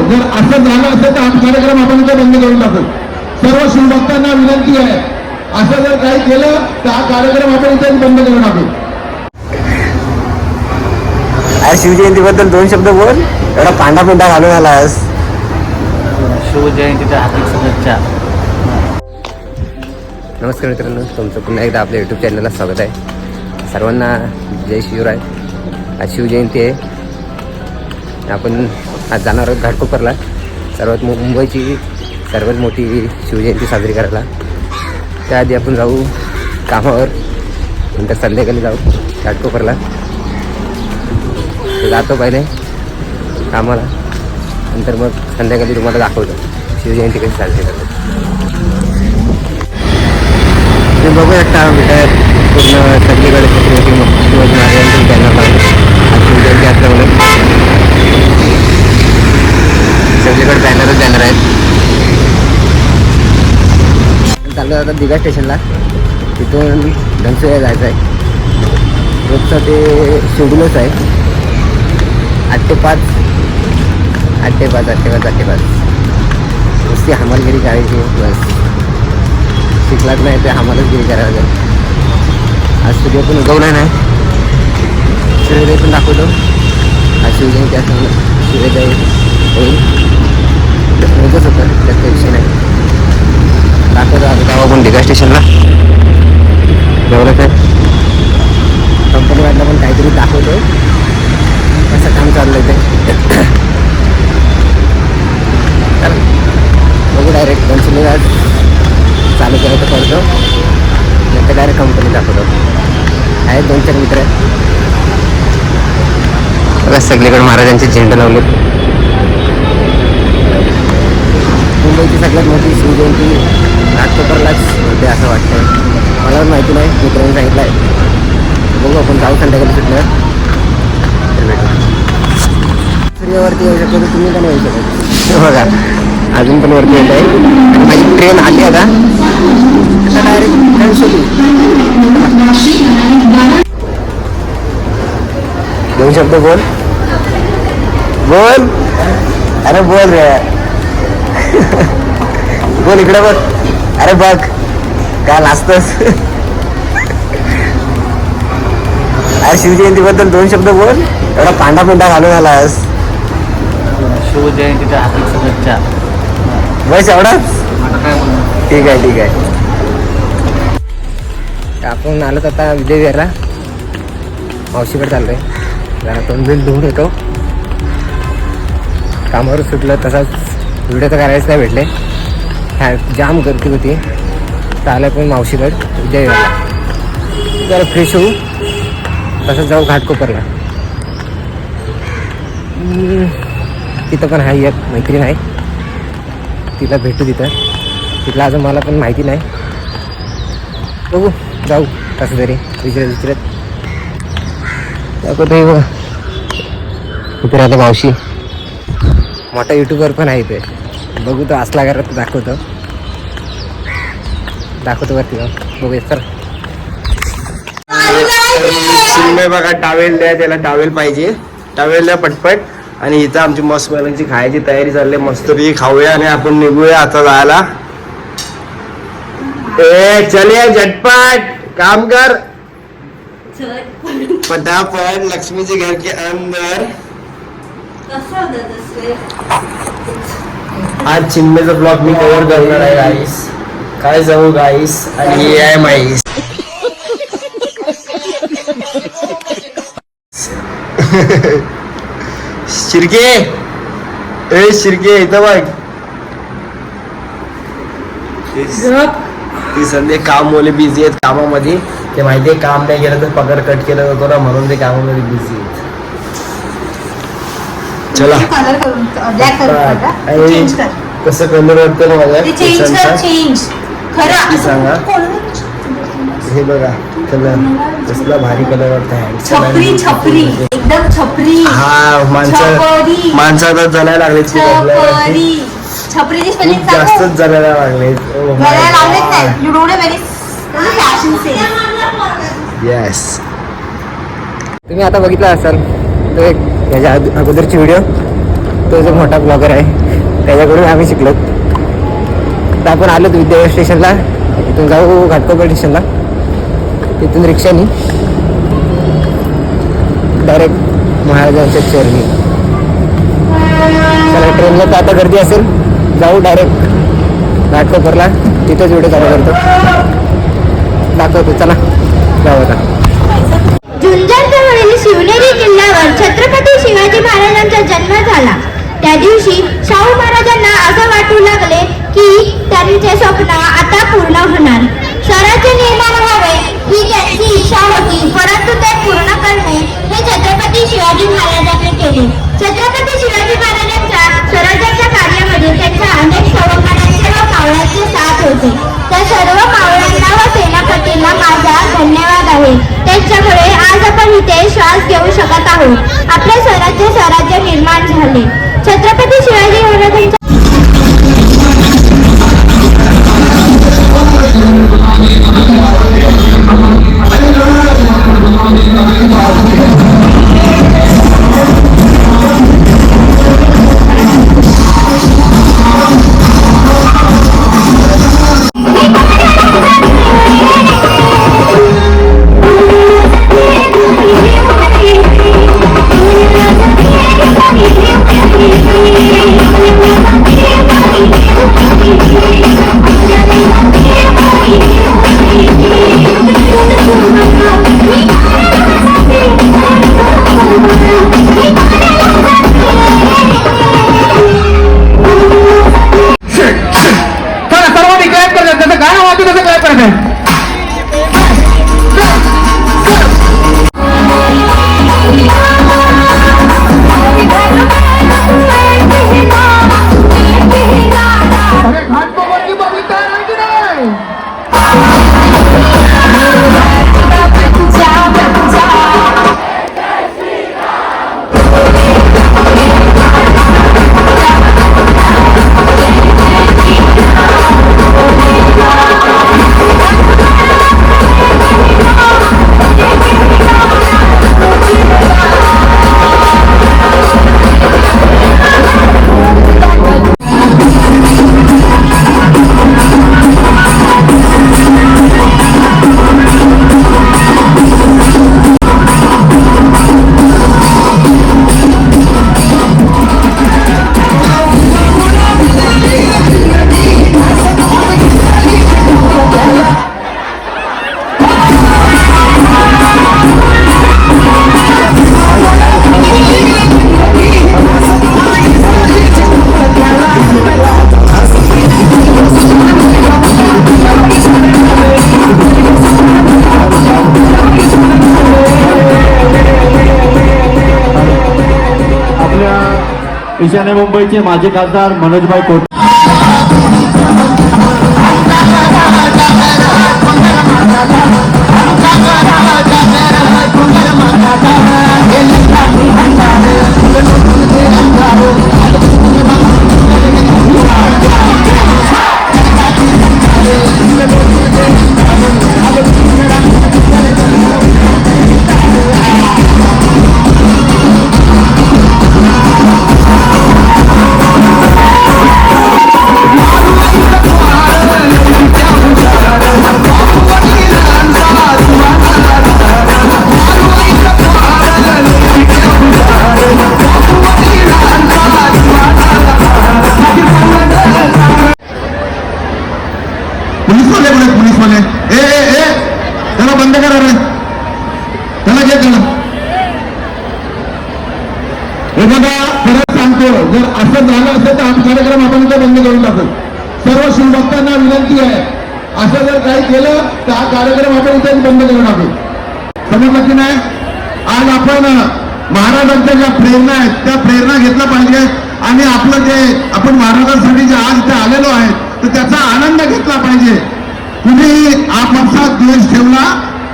जर असं झालं असेल तर हा कार्यक्रम आपण इथे बंद करून टाकू. सर्व शिवभक्तांना विनंती आहे, असं जर काही केलं तर हा कार्यक्रम आपण इथेच बंद करून टाकू. शिवजयंतीबद्दल 2 शब्द बोल. एवढा पांढरा पिंडा घालून आलास. शिवजयंतीच्या हार्दिक शुभेच्छा. नमस्कार मित्रांनो, तुमचं पुन्हा एकदा आपल्या यूट्यूब चॅनलला स्वागत आहे. सर्वांना जय शिवराय. आज शिवजयंती आहे. आपण आज जाणार आहोत घाटकोपरला, मुंबईची सर्वात मोठी शिवजयंती साजरी करायला. त्याआधी आपण जाऊ कामावर, नंतर संध्याकाळी जाऊ घाटकोपरला. जातो पहिले कामाला, नंतर मग संध्याकाळी तुम्हाला दाखवतो शिवजयंती कशी साजरी करतो. ते बघू शकता भेटत पूर्ण सगळीकडे शिवाजी महाराजांची बॅनर लावून आज शिवजयंती असल्यामुळे सगळीकडे बॅनर आहेत. चालू आता दिघा स्टेशनला, तिथून धनसुया जायचं आहे. रोजचं ते शेड्यूलच आहे, 8 ते 5 नुसती हमालगिरी करायची. बस शिकलाच नाही ते हमालगिरी करायला लागेल. आज सूर्य पण उगवला नाही, सूर्योदय पण दाखवतो. आज शिवजयंती असल्यामुळे सूर्योदय होईल, रोजच होतं, त्यात काही विषय नाही. दाखवतो आता तेव्हा पण दिघा स्टेशनला जेवढंच आहे. कंपनीवाल्याला पण काहीतरी दाखवतो कसं काम चाललंय ते. बघू डायरेक्ट कंपनी आज चालू करायचं करतो, नंतर डायरेक्ट कंपनी दाखवतो. आहेत 2-4 मित्र बघा, सगळीकडे महाराजांचे झेंडे लावले. मुंबईची सगळ्यात मोठी शिवजयंती घाटकोपरलाच होते असं वाटतं. मला पण माहिती नाही, मित्रांनी सांगितलं आहे. बघू आपण जाऊ संध्याकाळी सुटल्यावर तर भेटू. सूर्यावरती येऊ शकतो, तुम्ही पण येऊ शकतो. बघा अजून पण वरती येत आहे. माझी ट्रेन आली आता डायरेक्ट ट्रेन सोडली. 2 शब्द बोल. अरे बोल रे. बोल इकडे बघ. अरे बघ काय लाजतोस. अरे शिवजयंतीबद्दल 2 शब्द बोल. एवढा पांढरा पिंडा घालून आलास. शिवजयंतीच्या हार्दिक शुभेच्छा. बस एवढाच. ठीक आहे. आपण आलो आता विजयविहारला, मावशीकडे चाललोय. जरा तोंडबिल धुवून येतो. कामावर सुटलं तसाच व्हिडिओ तर करायच नाही भेटले. जाम गर्दी होती. चालय पण मावशीकडे विजयविहारला. जरा फ्रेश होऊ, तसंच जाऊ घाटकोपरला. तिथं पण आहे एक मैत्रीण आहे, तिला भेटू तिथला अजून मला पण माहिती नाही. बघू जाऊ कसं तरी विचारत दाखवतो. बघा इथे राहते मावशी, मोठा यूट्यूबर पण आहे ते. बघू तो असला करत दाखवतो वरती बघू. तर चिन्मय बघा, टावेल द्या त्याला, टावेल पाहिजे, टावेल द्या पटपट. आणि इथं आमची मस्त महिलांची खायची तयारी चालली. मस्तपैकी खाऊया आणि आपण निघूया आता जायला. चलिए झटपट काम कर फटाफट. लक्ष्मी जी घर के अंदर. आज चिन्मयचा ब्लॉग मी कव्हर करणार आहे गाईस. काय सांगू गाईस. आणि हे आहे माईस. शिर्के इथं बघ. ती संध्या काम मुले बिझी आहेत कामामध्ये. ते माहितीये काम नाही केलं तर पगार कट केला जातो ना, म्हणून ते कामामध्ये बिझी आहेत. चला कसं कलर वाटतं माझ्या सांगा. हे बघा कलर कसला भारी कलर वाटत. छपरी एकदम छपरी. हा माणसाला जलायला लागले, खूप जास्तच जलायला लागले. येस, तुम्ही आता बघितला असाल तो एक याच्या अगोदरची व्हिडिओ. तो जो मोठा ब्लॉगर आहे त्याच्याकडून आम्ही शिकलो. तर आपण आलो विद्यापीठ स्टेशनला. इथून जाऊ घाटकोपर स्टेशनला. तिथून रिक्षानी डायरेक्ट महाराजांच्या चरणी. चला ट्रेनला तर आता गर्दी असेल, जाऊ डायरेक्ट घाटकोपरला. तिथेच व्हिडिओ चालू करतो, दाखवतो. चला जाऊ आता. झुंजार जवळील शिवनेरी किल्ल्यावर छत्रपती शिवाजी महाराजांचा जन्म झाला. त्या दिवशी शाहू महाराजांना असं वाटू लागले की त्यांचे स्वप्न आता पूर्ण होणार. स्वराज्य निर्माण व्हावे ही त्यांची इच्छा होती, परंतु ते पूर्ण करणे हे छत्रपती शिवाजी महाराजांनी केले. छत्रपती शिवाजी महाराजांच्या स्वराज्याच्या कार्यामध्ये त्यांच्या अनेक सहकार्यांचे व मावळ्यांचे साथ होते. त्या सर्व मावळ्यांना व सेनापतींना माझा धन्यवाद आहे. त्यांच्यामुळे आज आपण इथे श्वास घेऊ शकत आहोत. आपले स्वराज्य निर्माण झाले. छत्रपती शिवाजी महाराजांच्या ईशान्य मुंबईचे माजी खासदार मनोजभाई कोट. पोलीसवाले ए त्याला बंद करा रे, त्याला घे त्याला. हे बघा, परत सांगतो, जर असं झालं असेल तर हा कार्यक्रम आपण इथे बंद करून टाकू. सर्व शिवभक्तांना विनंती आहे, असं जर काही केलं तर हा कार्यक्रम आपण इथेच बंद करून टाकू. समजलं की नाही? आज आपण महाराजांच्या ज्या प्रेरणा आहेत त्या प्रेरणा घेतल्या पाहिजे आणि आपलं जे आपण महाराजांसाठी जे आज इथे आलेलो आहे तर त्याचा आनंद घेतला पाहिजे. कुणीही आपापसात द्वेष ठेवला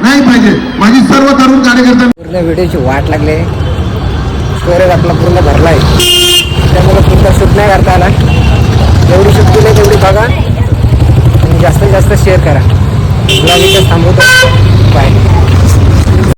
नाही पाहिजे. माझी सर्व तरुण कार्यकर्ते पूर्ण व्हिडिओची वाट लागले. स्टोरेज आपला पूर्ण भरला आहे, त्यामुळे पूर्ण शूट नाही करता आला. जेवढी शूट केली तेवढी बघा आणि जास्तीत जास्त शेअर करा. ब्लॉग इथं थांबवतो. बाय.